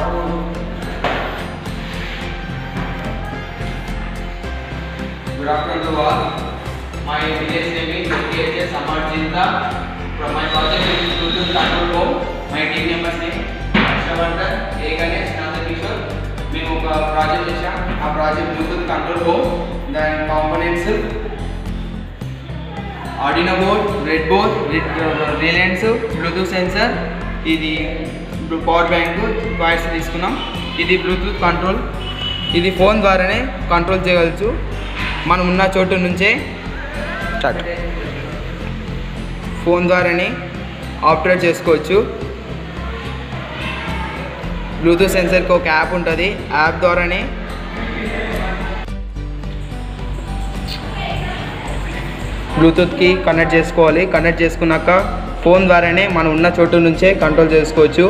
Good afternoon to all. My village name is KHS Amarjinta. From my project is Bluetooth control home. My team members name Ashavardhan, A Ganesh, Nanda Kishore. మేము ఒక project చేసాం. ఆ project Bluetooth control home. దాని components Arduino board, red board, Reliance Bluetooth sensor, ఇది power bank wires తీసుకున్నాం. ఇది Bluetooth control. ఇది phone ద్వారానే కంట్రోల్ చేయవచ్చు. మనం ఉన్న చోటు నుంచే ఫోన్ ద్వారానే ఆపరేట్ చేసుకోవచ్చు. బ్లూటూత్ సెన్సర్కి ఒక యాప్ ఉంటుంది. యాప్ ద్వారానే బ్లూటూత్కి కనెక్ట్ చేసుకోవాలి. కనెక్ట్ చేసుకున్నాక ఫోన్ ద్వారానే మనం ఉన్న చోటు నుంచే కంట్రోల్ చేసుకోవచ్చు.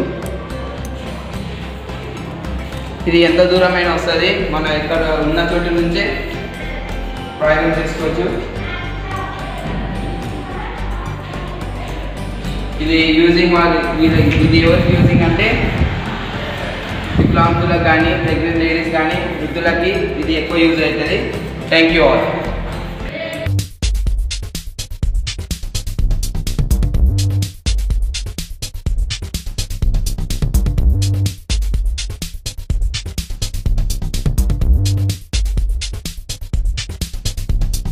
ఇది ఎంత దూరమైనా వస్తుంది, మనం ఎక్కడ ఉన్న చోటు నుంచే ప్రయోగం చేసుకోవచ్చు. ఇది ఎవరికి యూజింగ్ అంటే వికలాంగులకు కానీ, ప్రెగ్నెంట్ లేడీస్ కానీ, వృద్ధులకి ఇది ఎక్కువ యూజ్ అవుతుంది. Thank you all.